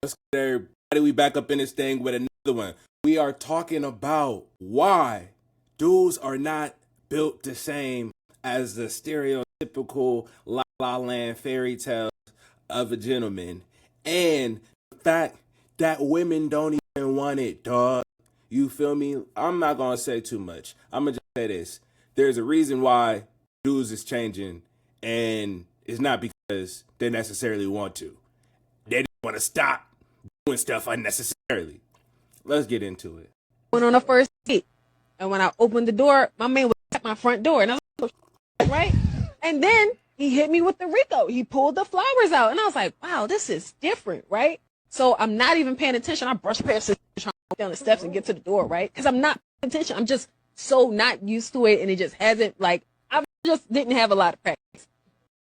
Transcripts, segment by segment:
Let's get everybody. We back up in this thing with another one. We are talking about why dudes are not built the same as the stereotypical La La Land fairy tale of a gentleman, and the fact that women don't even want it, dog. You feel me? I'm not gonna say too much. I'm gonna just say this. There's a reason why dudes is changing, and it's not because they necessarily want to. They just want to stop doing stuff unnecessarily. Let's get into it. Went on a first date, and when I opened the door, my man was at my front door, and I was like, right? And then he hit me with the Rico. He pulled the flowers out, and I was like, wow, this is different, right? So I'm not even paying attention. I brush past it, trying to go down the steps and get to the door, right? Because I'm not paying attention. I'm just so not used to it, and it just hasn't, like, I just didn't have a lot of practice.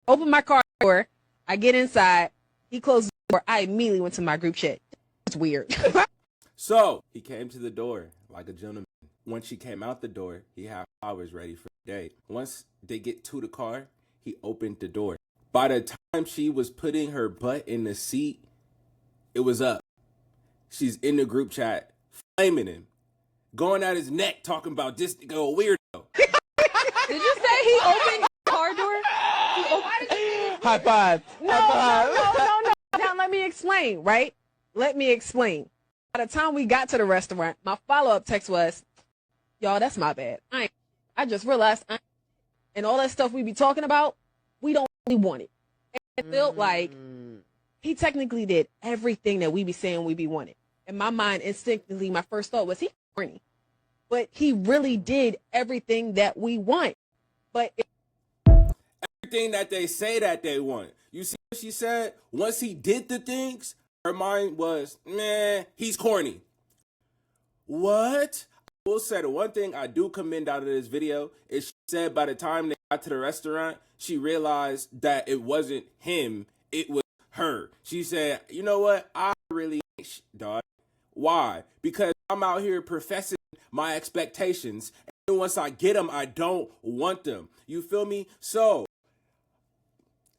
Open my car door, I get inside, he closed the door, I immediately went to my group chat. It's weird. So he came to the door like a gentleman. Once she came out the door, he had flowers ready for the day. Once they get to the car, he opened the door. By the time she was putting her butt in the seat, it was up. She's in the group chat, flaming him, going at his neck, talking about this nigga a weirdo. Did you say he opened the car door? High five. No. Now let me explain, right? Let me explain. By the time we got to the restaurant, my follow-up text was, y'all, that's my bad. I just realized and all that stuff we be talking about, we don't really want it. And it felt like he technically did everything that we be saying we be wanting. In my mind, instinctively, my first thought was he corny. But he really did everything that we want. But everything that they say that they want. You see what she said? Once he did the things, her mind was, man, he's corny. What? I will say the one thing I do commend out of this video is she said by the time they got to the restaurant, she realized that it wasn't him, it was her. She said, you know what? I really ain't dog. Why? Because I'm out here professing my expectations, and once I get them, I don't want them. You feel me? So,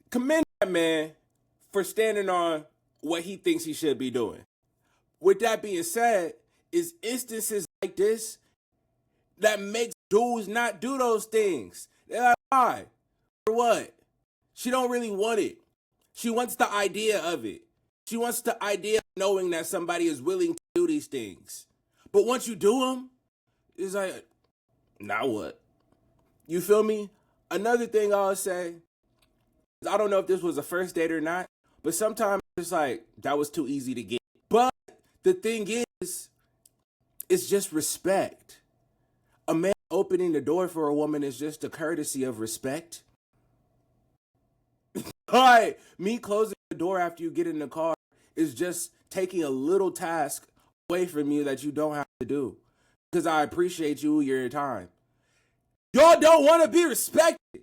commend that man for standing on what he thinks he should be doing. With that being said, is instances like this that makes dudes not do those things. They're like, why? For what? She don't really want it. She wants the idea of it. She wants the idea of knowing that somebody is willing to do these things. But once you do them, it's like, now what? You feel me? Another thing I'll say, I don't know if this was a first date or not, but sometimes it's like, that was too easy to get. But the thing is, it's just respect. A man opening the door for a woman is just a courtesy of respect. Alright, me closing the door after you get in the car is just taking a little task away from you that you don't have to do. Because I appreciate you, your time. Y'all don't want to be respected.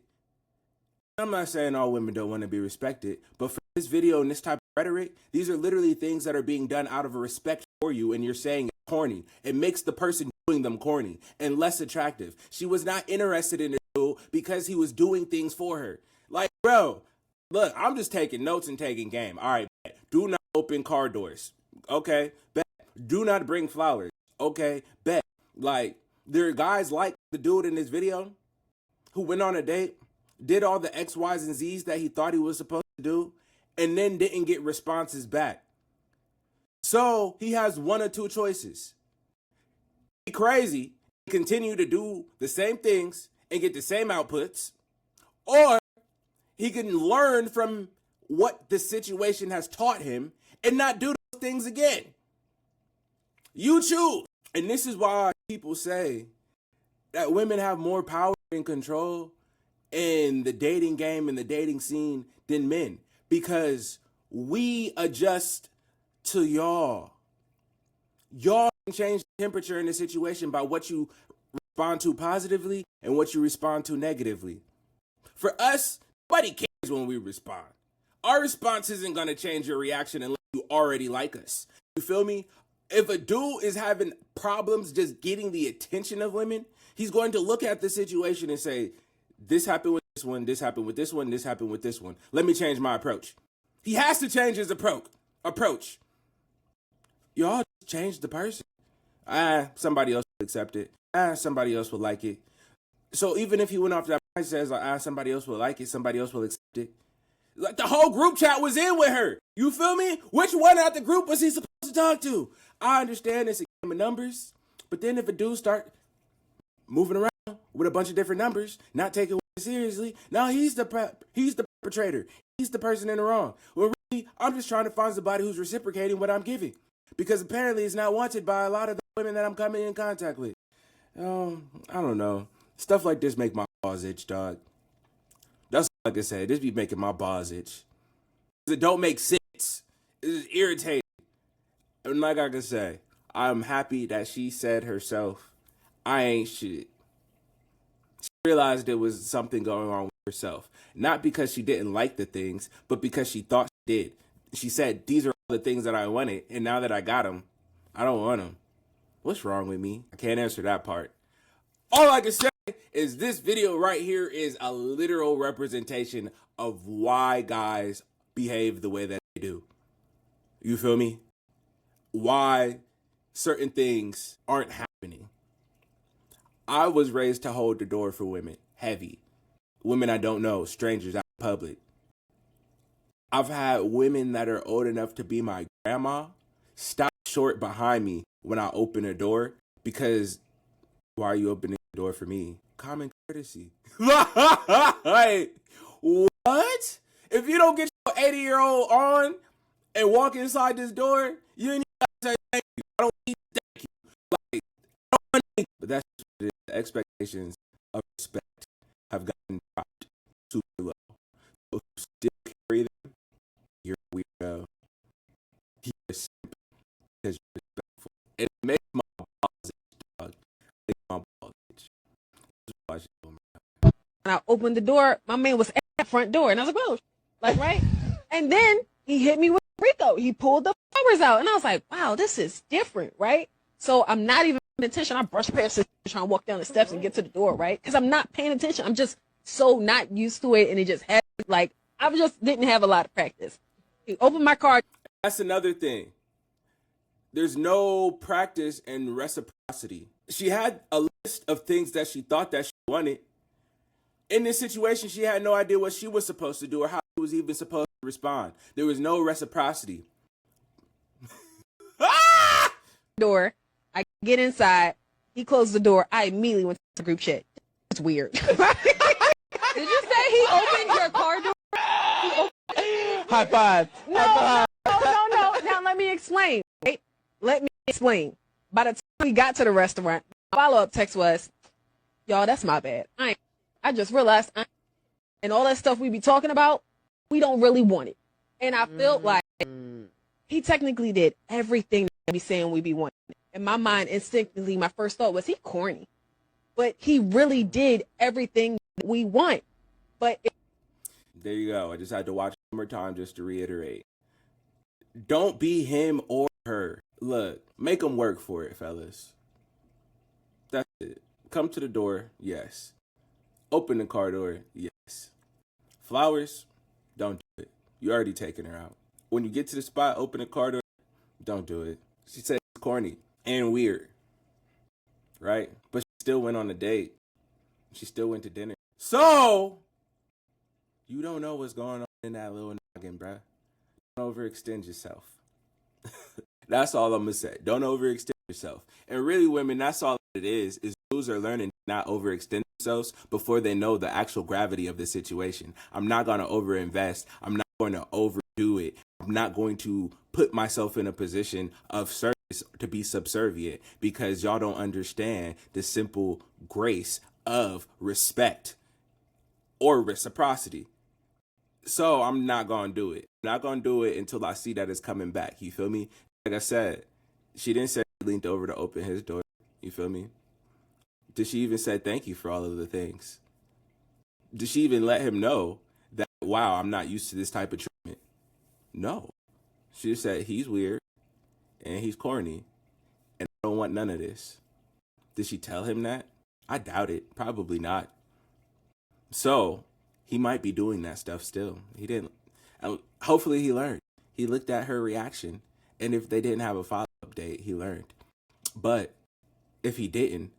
I'm not saying all women don't want to be respected, but for this video and this type of rhetoric, these are literally things that are being done out of a respect for you, and you're saying it's corny. It makes the person doing them corny and less attractive. She was not interested in the dude because he was doing things for her. Like, bro, look, I'm just taking notes and taking game. All right, bet. Do not open car doors. Okay, bet. Do not bring flowers. Okay, bet. Like, there are guys like the dude in this video who went on a date, did all the X, Y's, and Z's that he thought he was supposed to do, and then didn't get responses back. So he has one or two choices. Be crazy, continue to do the same things and get the same outputs, or he can learn from what the situation has taught him and not do those things again. You choose. And this is why people say that women have more power and control in the dating game and the dating scene than men, because we adjust to y'all. Y'all can change the temperature in the situation by what you respond to positively and what you respond to negatively. For us, nobody cares when we respond. Our response isn't going to change your reaction unless you already like us. You feel me? If a dude is having problems just getting the attention of women, he's going to look at the situation and say, this happened with this one, this happened with this one, this happened with this one. Let me change my approach. He has to change his approach. y'all just change the person. Somebody else will accept it. Somebody else will like it. So even if he went off that and says, somebody else will like it, somebody else will accept it. Like the whole group chat was in with her. You feel me? Which one out the group was he supposed to talk to? I understand it's a game of numbers, but then if a dude start moving around with a bunch of different numbers, not taking it seriously, now he's the perpetrator. He's the person in the wrong. Well, really, I'm just trying to find somebody who's reciprocating what I'm giving, because apparently it's not wanted by a lot of the women that I'm coming in contact with. I don't know. Stuff like this make my balls itch, dog. That's like I said. This be making my balls itch. It don't make sense. It's irritating. And like I can say, I'm happy that she said herself, I ain't shit. She realized there was something going on with herself. Not because she didn't like the things, but because she thought she did. She said, these are all the things that I wanted, and now that I got them, I don't want them. What's wrong with me? I can't answer that part. All I can say is this video right here is a literal representation of why guys behave the way that they do. You feel me? Why certain things aren't happening. I was raised to hold the door for women, heavy. Women I don't know, strangers out in public. I've had women that are old enough to be my grandma stop short behind me when I open a door because, why are you opening the door for me? Common courtesy. Like, what? If you don't get your 80-year-old on and walk inside this door, you ain't even gotta say thank you. I don't need thank you. Like, I don't want thank you. But that's just what it is. The expectations of respect have gotten dropped super low. So if you still carry them, you're a weirdo. You're a simp because you're respectful. It makes my balls itch, dog. It makes my balls itch. When I opened the door, my man was at the front door, and I was like, "Whoa!" Like, right? And then he hit me with Rico. He pulled the flowers out, and I was like, "Wow, this is different, right?" So I'm not even paying attention. I brush past it, trying to walk down the steps and get to the door, right? Because I'm not paying attention. I'm just so not used to it, and it just had like I just didn't have a lot of practice. He opened my car. That's another thing. There's no practice in reciprocity. She had a list of things that she thought that she wanted. In this situation, she had no idea what she was supposed to do or how she was even supposed to respond. There was no reciprocity. Door. I get inside. He closed the door. I immediately went to the group chat. It's weird. Did you say he opened your car door? High five. No. Now let me explain. Right? Let me explain. By the time we got to the restaurant, my follow-up text was, y'all, that's my bad. I just realized and all that stuff we be talking about, we don't really want it. And I felt like he technically did everything that we saying we be wanting. In my mind, instinctively, my first thought was he corny. But he really did everything that we want. But there you go. I just had to watch it one more time just to reiterate. Don't be him or her. Look, make them work for it, fellas. That's it. Come to the door, yes. Open the car door, yes. Flowers, don't do it. You already taken her out. When you get to the spot, open the car door, don't do it. She said it's corny and weird, right? But she still went on a date. She still went to dinner. So, you don't know what's going on in that little noggin, bruh. Don't overextend yourself. That's all I'm going to say. Don't overextend yourself. And really, women, that's all it is dudes are learning to not overextend themselves before they know the actual gravity of the situation. I'm not going to overinvest. I'm not going to overdo it. I'm not going to put myself in a position of service to be subservient because y'all don't understand the simple grace of respect or reciprocity. So I'm not going to do it. I'm not going to do it until I see that it's coming back. You feel me? Like I said, she didn't say she leaned over to open his door. You feel me? Did she even say thank you for all of the things? Did she even let him know that, wow, I'm not used to this type of treatment? No. She just said he's weird and he's corny and I don't want none of this. Did she tell him that? I doubt it. Probably not. So he might be doing that stuff still. He didn't. Hopefully he learned. He looked at her reaction, and if they didn't have a follow-up, date, he learned. But if he didn't,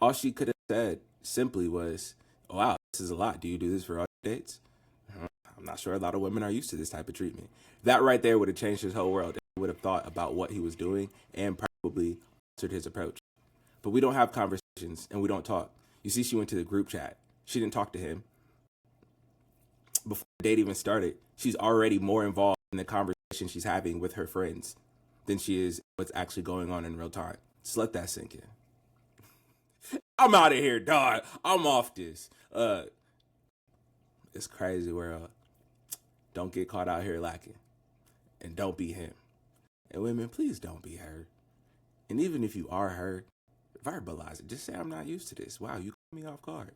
all she could have said simply was, wow, this is a lot. Do you do this for all your dates? I'm not sure a lot of women are used to this type of treatment. That right there would have changed his whole world. He would have thought about what he was doing and probably altered his approach. But we don't have conversations and we don't talk. You see, she went to the group chat. She didn't talk to him. Before the date even started, she's already more involved in the conversation she's having with her friends than she is what's actually going on in real time. Just let that sink in. I'm out of here, dog. I'm off this. It's crazy world. Don't get caught out here lacking. And don't be him. And women, please don't be her. And even if you are her, verbalize it. Just say, I'm not used to this. Wow, you caught me off guard.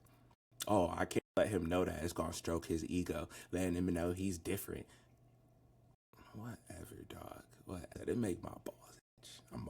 Oh, I can't let him know that. It's going to stroke his ego, letting him know he's different. Whatever, dog. Whatever. It make my balls itch. I'm